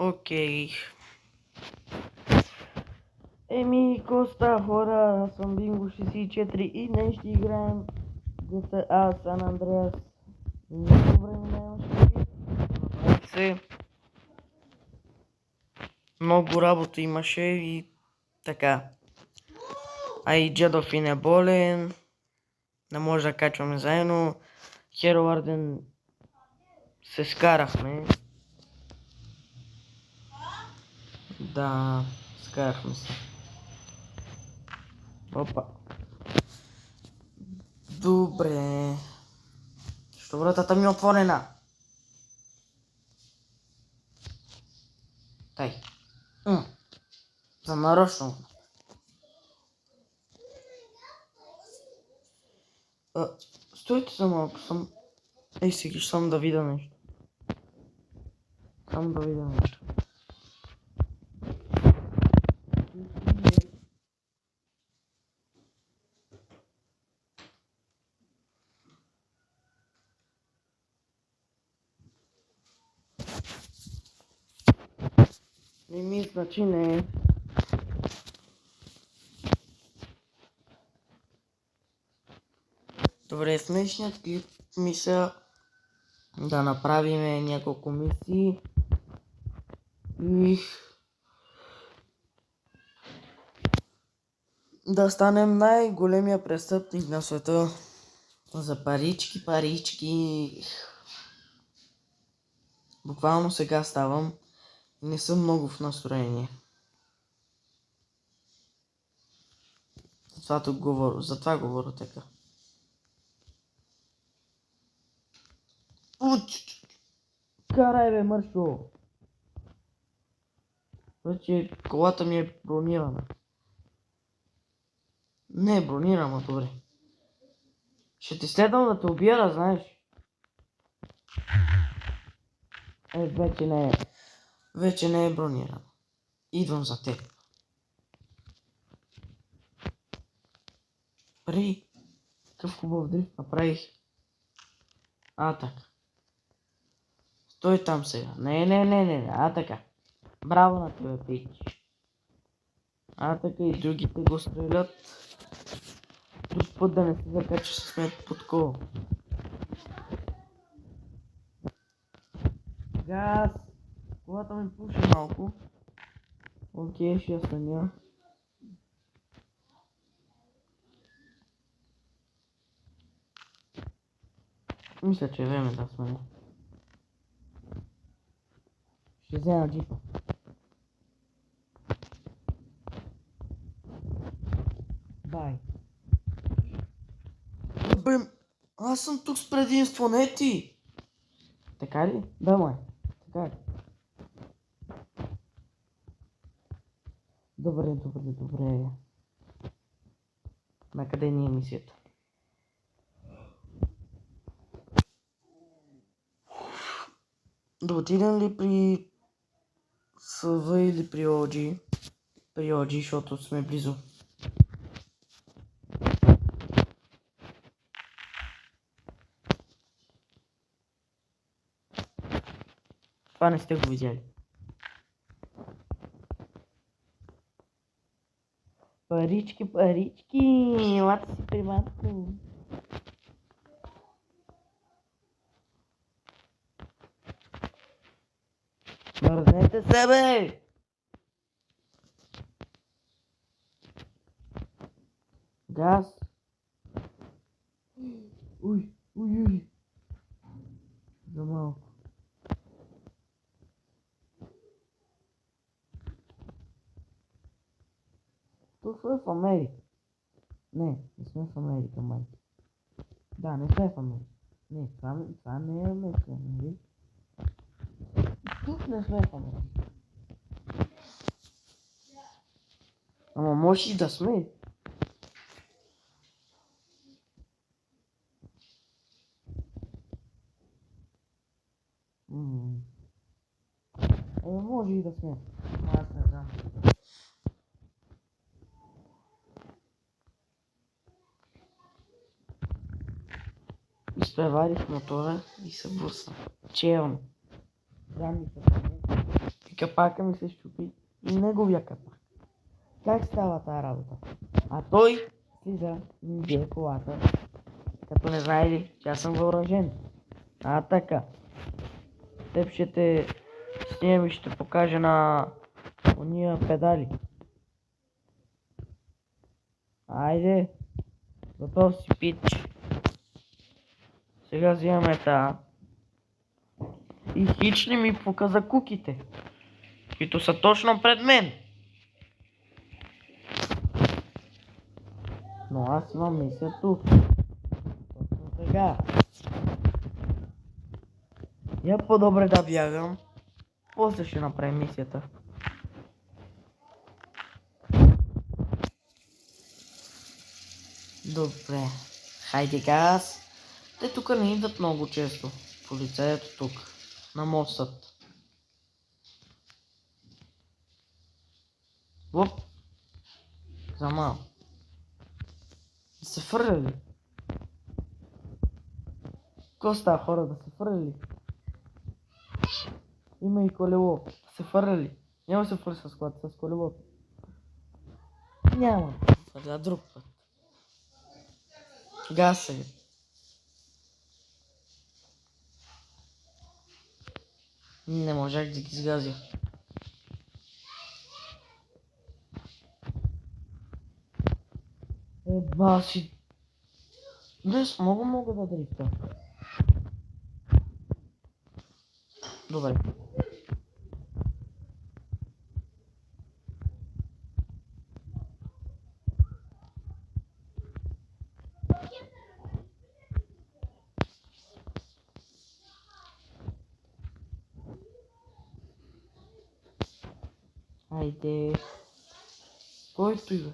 Окей. Еми, Коста, хора, аз съм Бинго 64 и днес ще играем GTA San Andreas. Много време нямаше се. Много работа имаше и така. А и Джедофин е болен. Не може да качваме заедно. Хероварден се скарахме. Да, скарахме се. Опа. Добре. Що вратата ми е отворена? Тай. За нарочно. Стойте за малко, Ей сега, само да видя нещо. Не ми значи не. Добре, смешният клип мисля да направим няколко мисии и да станем най-големия престъпник на света. За парички. Буквално сега ставам. Не съм много в настроение. Затова говоря така. Карай бе, мършо! Вече колата ми е бронирана. Не е бронирана, добре. Ще ти следвам да те убия, да знаеш. Вече не е бронирана. Идвам за теб. Какъв хубав дрифт направих. Така. Стой там сега. Не. Така. Браво на тебе, пич. Така и другите го стрелят. Друг път да не се закача с мен под кола. Газ! Колата ми пуши малко. Окей, ще я сменя. Мисля, че е време да сменя. Ще взема джипа. Бай. Бе, аз съм тук с предимство, не ти. Така ли? Да, май. Така ли? Добре. Накъде ни е мисията? Да отидем ли при СВ или при OG? При OG, защото сме близо. Това не сте го видяли. Парички, елата си при матко. Мързнете се, бе! Газ! Уй! За малко. Тук сме в Америка. Не сме в Америка, май. Да, не сме в Америка. Не, това не е Америка, нали? Тук не сме в Америка. Ама може и да сме. Може и да сме. Аз не знам. Изпреварих мотора и се блъсна. Челно. Данните са. капака ми се щупи и неговия капак. Как става тази работа? А той слиза, ми бие колата, като не знае ли, че аз съм въоръжен. Така. Теб ще те снимам и ще покажа на уния педали. Айде, готов си, пич. Сега взимаме та. И хич не ми показа куките, които са точно пред мен. Но аз имам мисия тук. Точно така. Я по-добре да бягам. После ще направим мисията. Добре. Хайде газ. Те тук не идват много често. Полицаят тук. На мостът. Оп. За малко. Да се фърля ли? Какво става, хора? Да се фърля ли? Има и колело. Да се фърля ли? Няма да се фърля с колата, с колелото. Няма. Фърля друг път. Газ сега. Не можах да ги сгазя. Еба си. Днес много мога да дрифта. Добре. Хайде. Който и бе.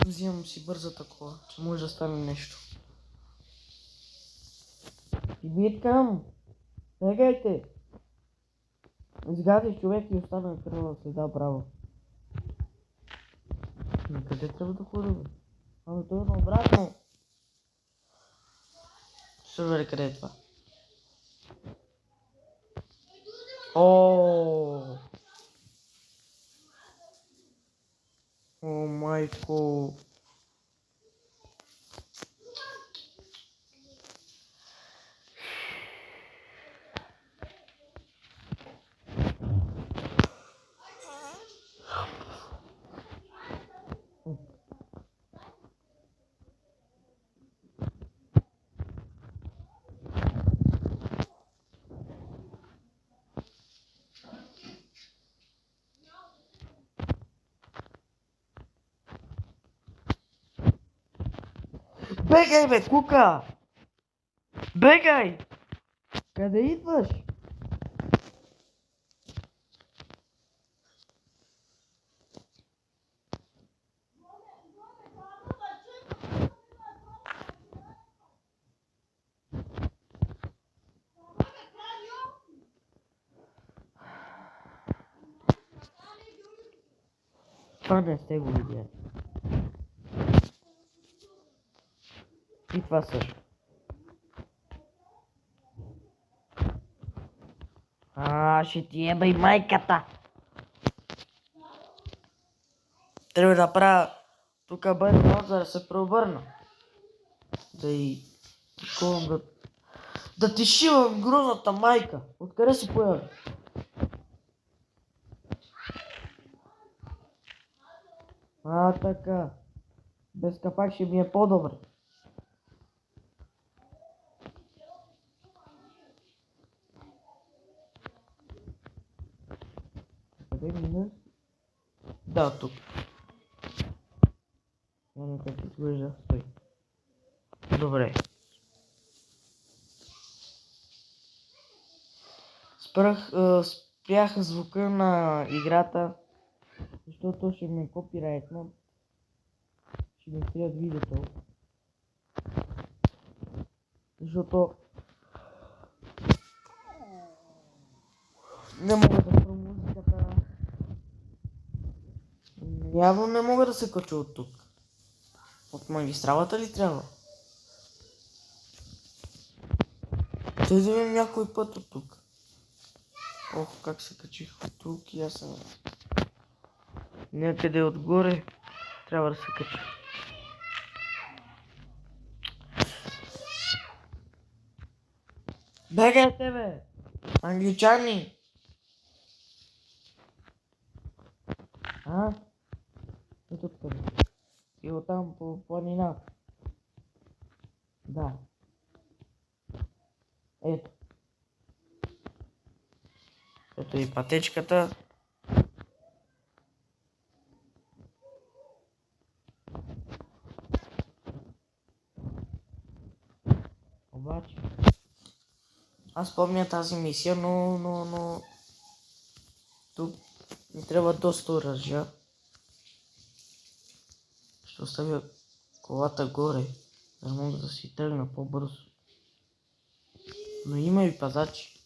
Взимам си бърза такова, че може да стане нещо. И биткам! Бегайте! Изгадиш човек и остана кръва следа, браво. Къде трябва да ходя, бе? Ами той е наобратно. Сървър, къде е това? О, майко. Бегай, бе, кука! Бегай! Къде идваш? Това не сте го видяли. И това също. Ще ти еба и майката. Трябва да правя тук бърна, за да се преобърна. Да и такова да ти шивам грозната майка. Откъде си появи? Така. Без капак ще ми е по-добре. Къде минаш? Да, тук. Няма как изглежда. Стой. Добре. Спрях звука на играта, защото ще ми е копирайтно. Ще ми спрят видеото. Защото не мога да спра музиката. Явно не мога да се кача от тук. От магистралата ли трябва? Те да имам някой път от тук. Ох, как се качих от тук и аз съм някъде отгоре. Трябва да се кача. Бегайте, бе! Англичани! А? Ето тук. И оттам по планина. Да. Ето. Ето и пътечката. Обаче. Аз помня тази мисия, но... Тук ми трябва доста оръжия. Ще оставя колата горе, за да мога да си тръгна по-бързо. Но има и пазачи.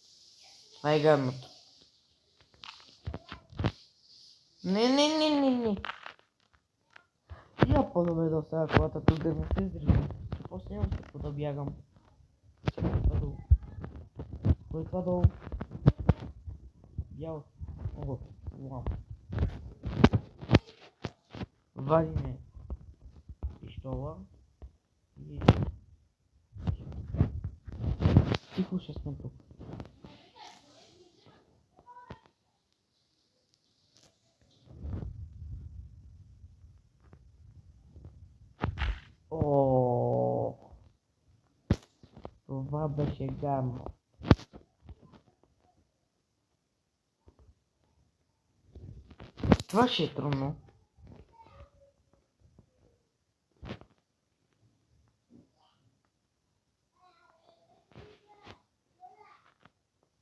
Това е гадното. Не. Я по-добре да оставя колата тук да не се зрежа. После няма какво да бягам. Чакай това долу. Кой е това долу? Бял. Ого, вау. Вадиме пистола и... Тихо ще сме тук. О, това беше гадно. Това ще е трудно.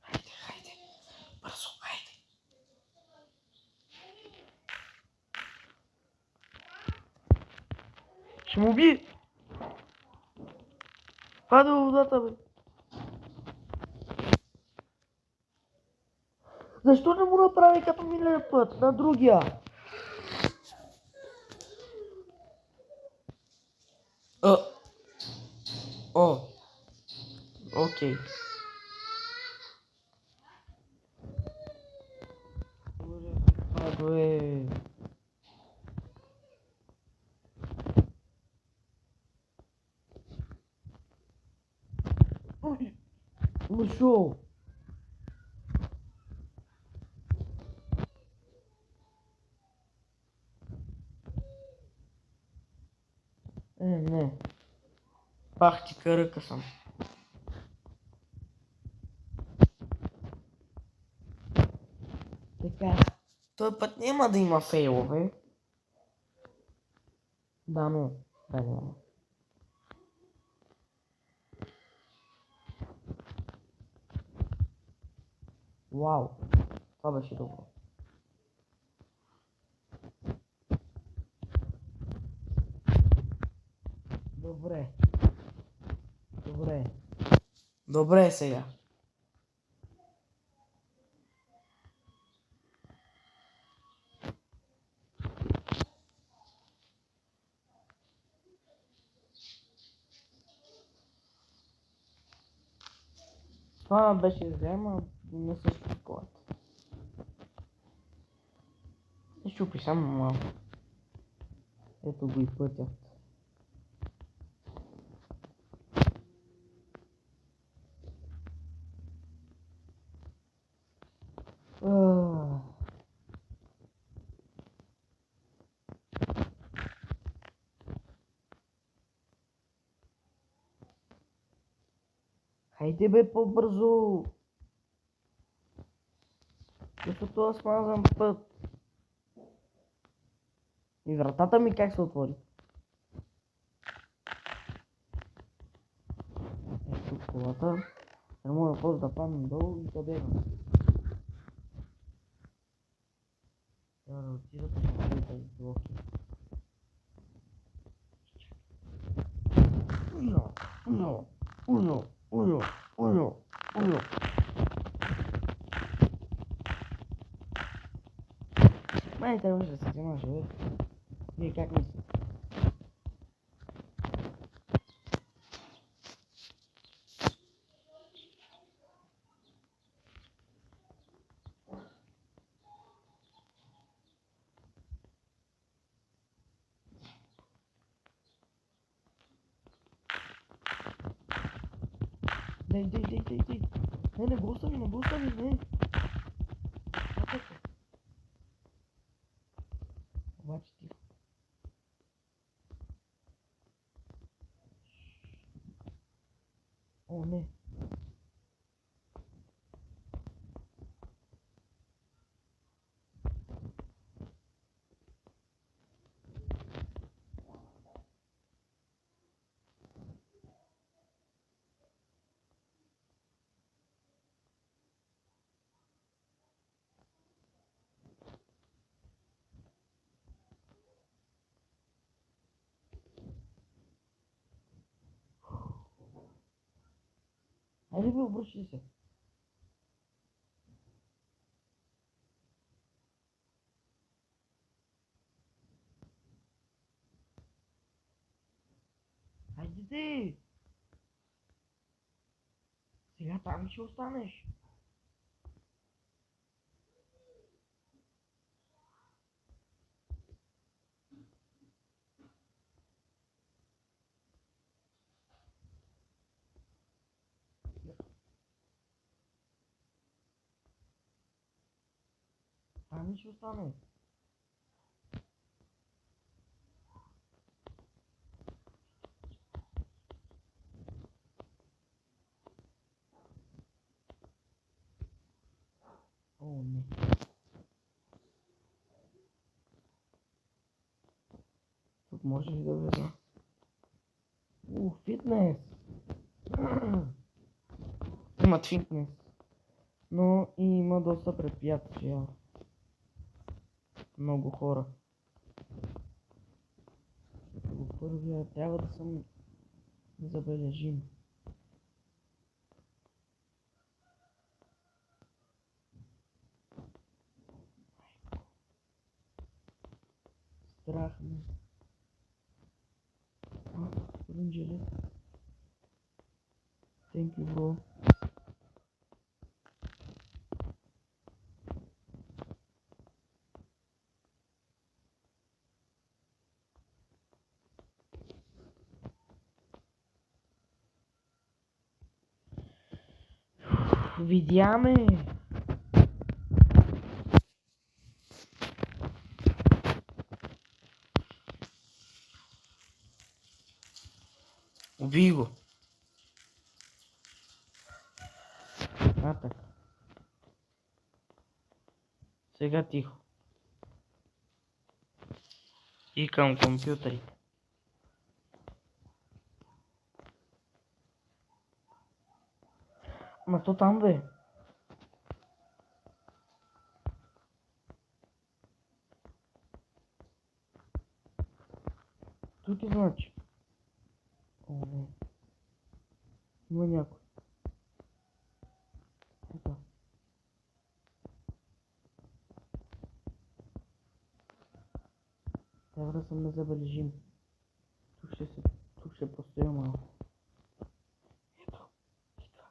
Хайде. Бързо, хайде. Ще му би. Пада във водата, бе. Защо не му направи като миналия път, на другия? О, окей. Падле. Защо? Не. Пах ти кръка съм. Така. Този път няма да има фейлове. Да, но... Да, няма. Вау. Това беше добро. Добре сега. Това беше взема, не се щупи колата. Не щупи само малко. Ето го и пътят. Хайде бе по-бързо! Защото аз мазам път. И вратата ми как се отвори? Ето колата. Не мога просто да падна долу и да бегам. Трябва да отида да направя тези блоки. Уно. Май трябваше да се вземаш, бе. Вие как мислите? Ей. Не го остави, не. Атака. Обаче тихо. О, не. Хайде бе, обръщай се. Хайде де! Сега там ли ще останеш? Там ли ще останеш? О, не. Тук може ли да влеза? Фитнес! Имат фитнес. Но и има доста препятствия. Много хора. Първия трябва да съм забележим. Страх ме. Господин Джилет. Thank you, bro. Видяме! Убий го! Така. Сега тихо. И към компютърите. Ма то там бе. Тук е значи. О, не. Има някой. Така. Трябва да съм незабележим. Тук ще постоя малко. Ето. Идва.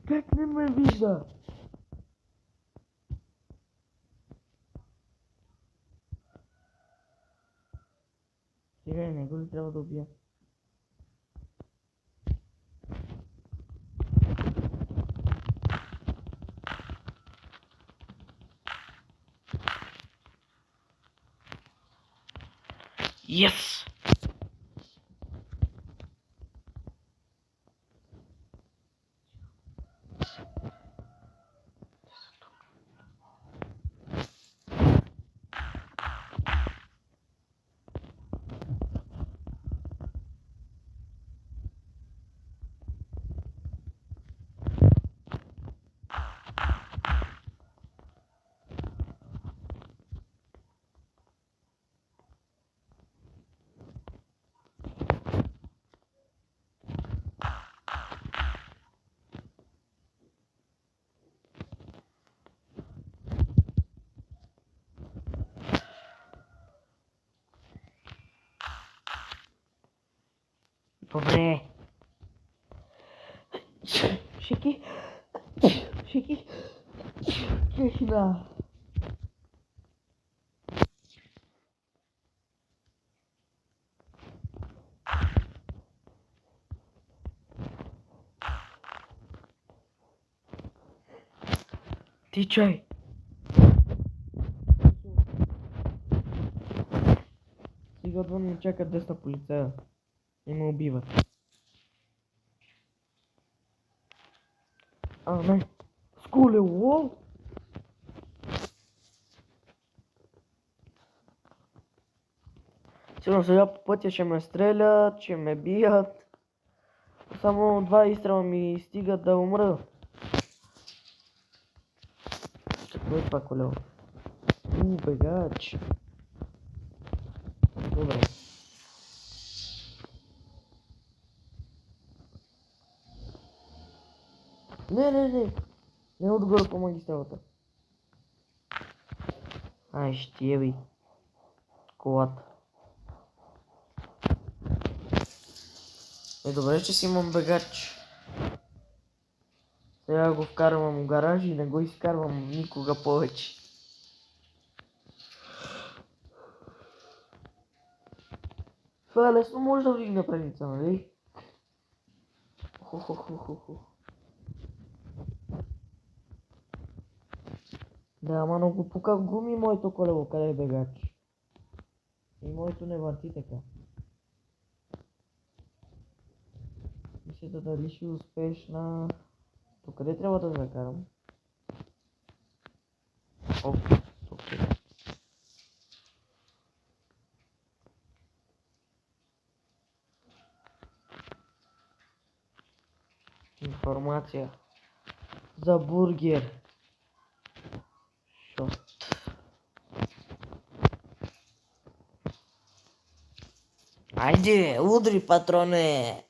Как не ме вижда? Сега и него ли трябва да убия? Yes! Добре. Шики. Тишина. Ти чай. Сега отвън ме чакат 10 полицая и ме убиват. Не. Скуле, лол! Сигурно сега по пътя ще ме стрелят, ще ме бият. Само 2 изстрела ми стигат да умра. Какво е това колело? Бегач. Добре. Не. Не отгоре по магистралата. Ай, ще еби. Колата. Добре, че си имам бегач. Сега го вкарвам в гараж и не го изкарвам никога повече. Това лесно може да вдигне предница, нали? Да, ама много пука в гуми моето колело, къде е бегач? И моето не върти така. Мисля дали ще успееш на... До къде трябва да закарам? Тук е. Информация за бургер. Шот. Айде, удри, патроне!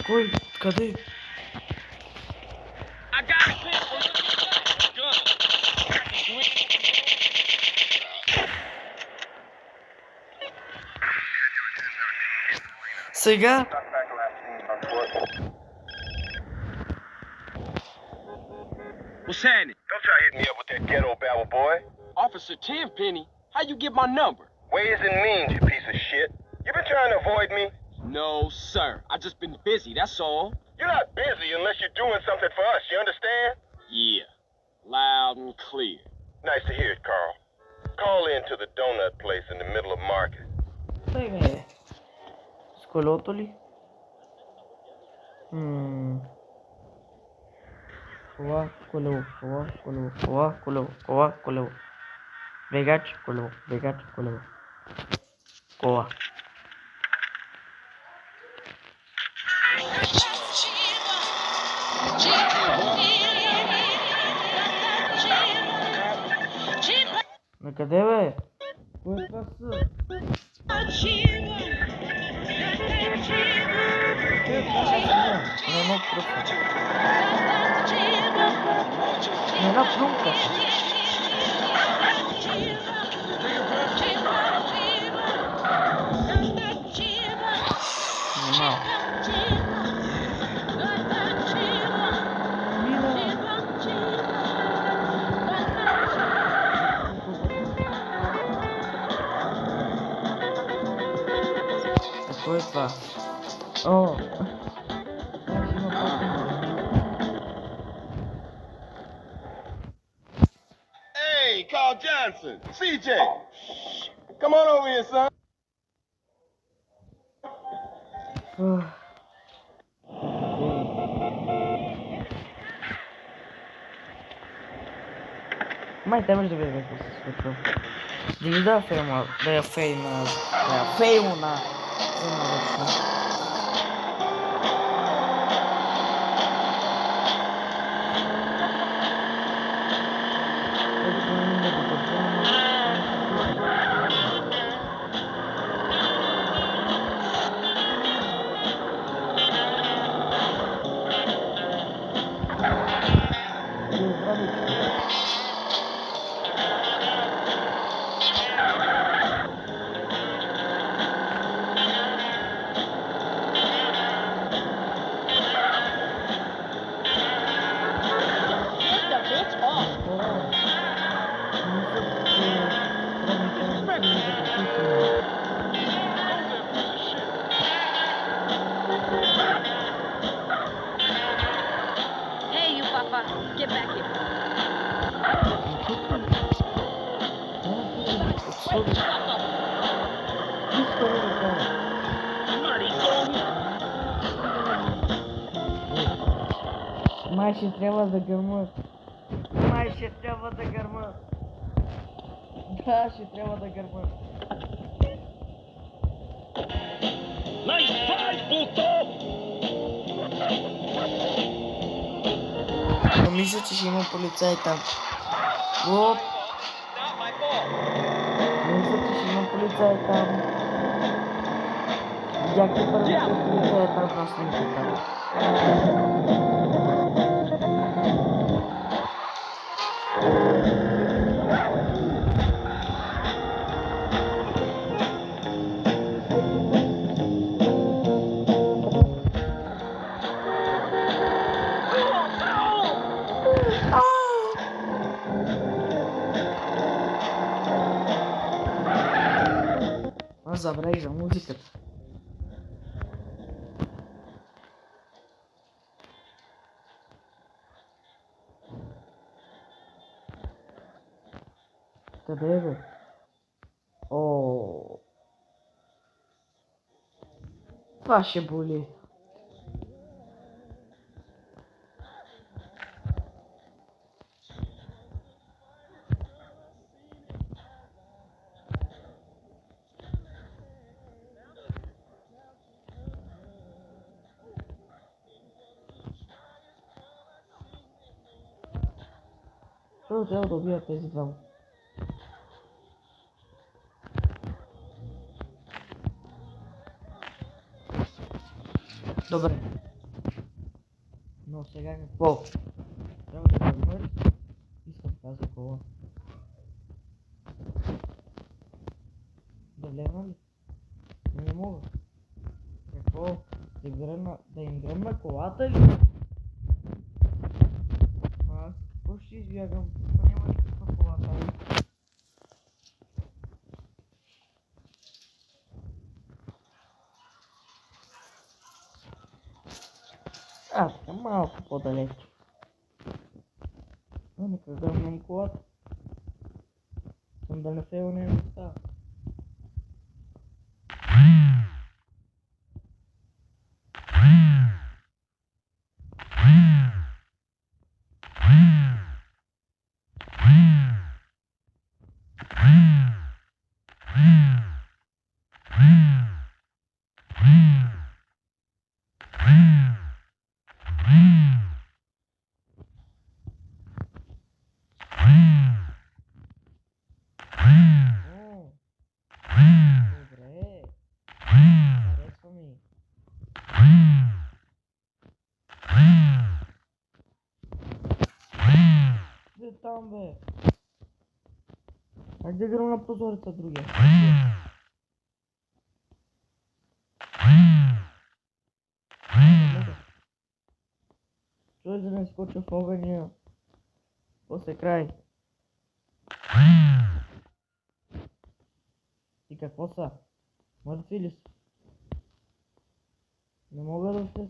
Кой? Къде? Сега? What's happening? Don't try hitting me up with that ghetto babble, boy. Officer Tenpenny, how you get my number? Ways and means, you piece of shit. You been trying to avoid me? No, sir. I just been busy, that's all. You're not busy unless you're doing something for us, you understand? Yeah. Loud and clear. Nice to hear it, Carl. Call in to the donut place in the middle of market. Бе. С колелото ли? Кола, колело. Бегач, колело. Кола. Накъде бе? Кой е това са? Не просто. Не една плюнка. Нема. Какво е това? О! Hey, Carl Johnson, CJ. Shh. Come on over here, son. Май темаш да видя какво се случва. Да фейма, да я феймна. Искам да кажа. Май ще трябва да гърма. Май ще трябва да гърма. Да, ще трябва да гърма. Но мисля, че ще има полицай там. Оп! Мисля, че ще има полицай там. Видяхте първите полицай там на снимката. Аз забравих за музиката. Къде е, бе? О. Това ще боли. Първо трябва да убия тези двама. Добре. Но сега какво? Трябва да премърш. Искам тази кола. Да влезна ли? Не мога. Какво? Да им гръмна колата ли? Аз какво ще избягам? Това няма никаква кола там. Така малко по-далеч. Но нека гръмнем колата. Съм да не се унеса. Добре. Харесва ми. Де там, бе? Как да гръмна прозореца другия? Не мога. Чуй да не скоча в огъня. После край. И какво са? Мъртви ли са? Не мога да се...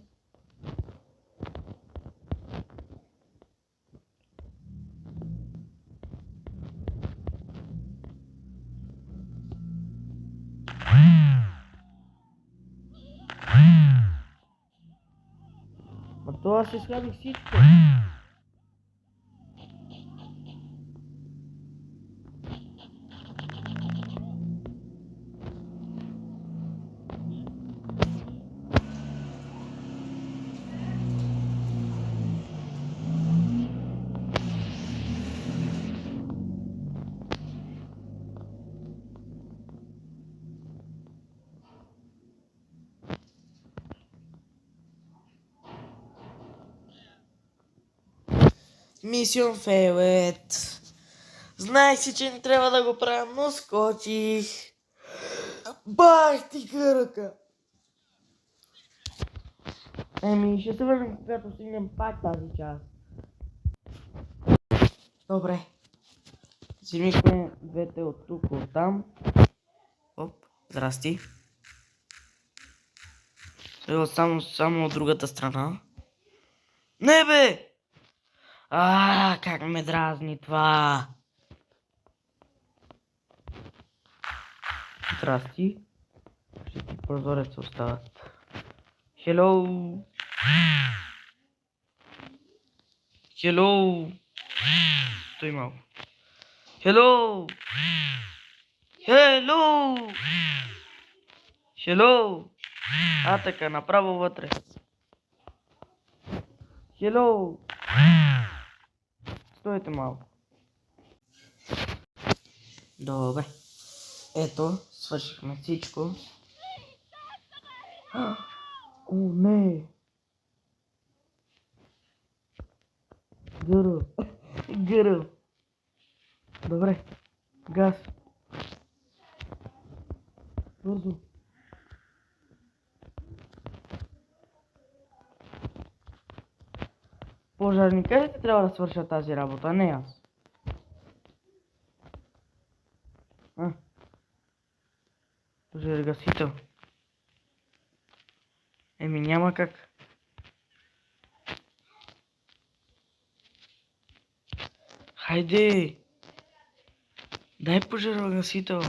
Ма това ще изхвърлих всичко. Мисион фейлет. Знаех си, че не трябва да го правя, но скочих. Бах ти кръка. Ще се върнем, когато стигнем пак тази част. Добре. Взимихме двете от тук, от там. Оп, здрасти. Сега само от другата страна. Не, бе! Как ме дразни това! Здрасти. прозорец остават. Hello! Hello! Стой малко. Hello! Hello! Hello! А, така, направо вътре. Hello! Стойте малко. Добре. Ето, свършихме всичко. О, не! Гърл. Гърл. Добре. Газ. Бързо. Пожарникарите трябва да свършат тази работа, не аз. Пожаргасител. Еми няма как. Хайде! Дай пожарогасител.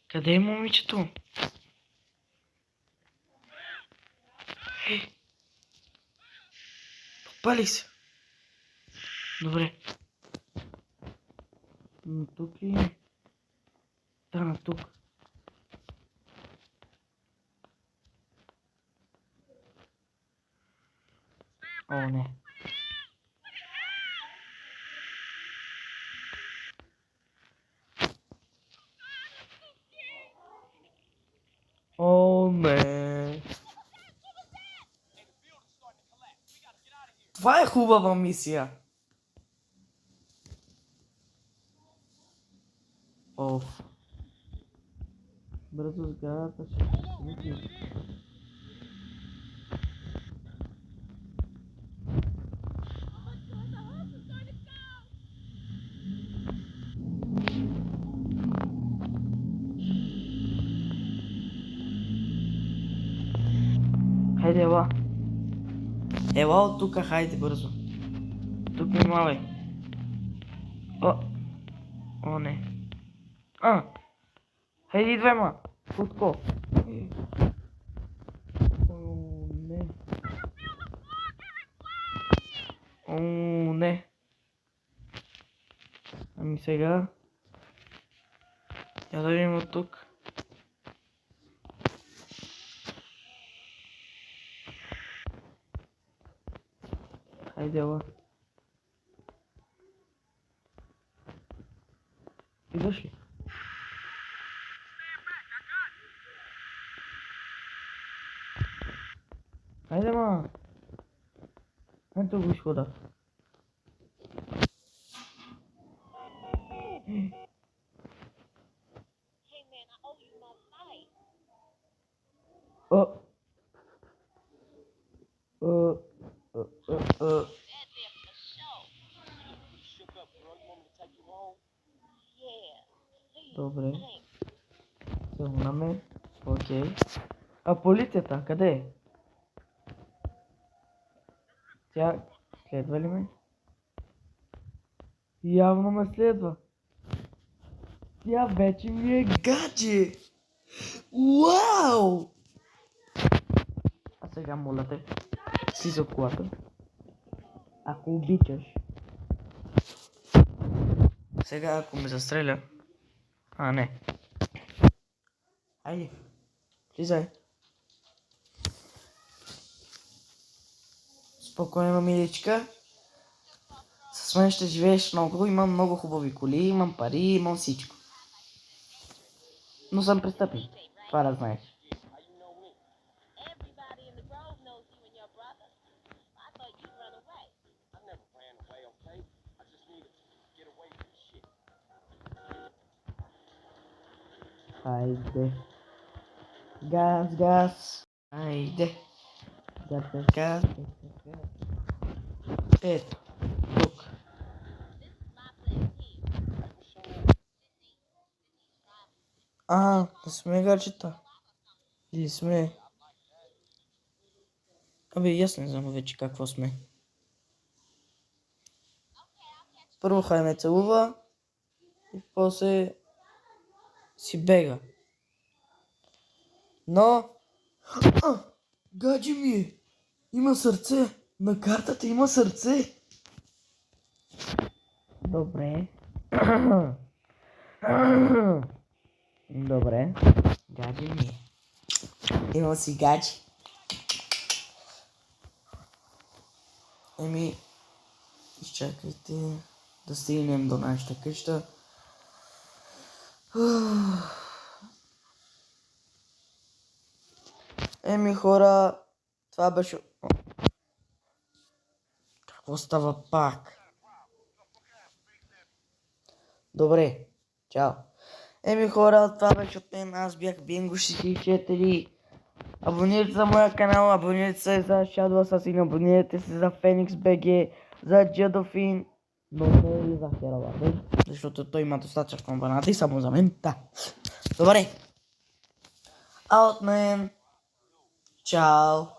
Къде е момичето? Попали се. Добре. Но тук ли е? Да, на тук. О, не. О, не. Това е хубава мисия. Оф. Бързо сградата ще се смути. Хайде, ела. Ела от тука, хайде бързо. Тук внимавай. О, не. Хайде, идвай, ма. Хутко. О, не. О, не. Ами сега. Я да видим от тук. Хайде, ела. Идваш ли? Хайде, ма. Ето го изхода. Добре. Сигураме. Окей. А полицията, къде е? Тя следва ли ме? Явно ме следва. Тя вече ми е гадже! Уау! А сега моля те, слиза от колата. Ако обичаш. Сега ако ме застреля. Не. Айде. Слизай. Спокойно, миличка. С мен ще живееш много. Имам много хубави коли, имам пари, имам всичко. Но съм престъпник. Това да знаеш. Хайде. Газ, газ. Хайде. Газ, газ, газ. Ето. Тук. Не сме гаджета. Или сме? Абе, аз не знам вече какво сме. Първо хай ме целува и после си бега. Но... гадже ми е! Има сърце! На картата има сърце! Добре. Добре. Гадже ми е. Има си гадже. Еми, изчакайте да стигнем до нашата къща. Еми хора, това беше... Какво става пак? Добре, чао. Еми хора, това беше от мен. Аз бях Бинго 64. Абонирайте за моя канал, абонирайте се за Shadow Assassin, абонирайте се за Phoenix BG, за Jadofin, но не и за Hero, защото той има достатъчно абонати само за мен. Да. Добре. А от мен. Чао.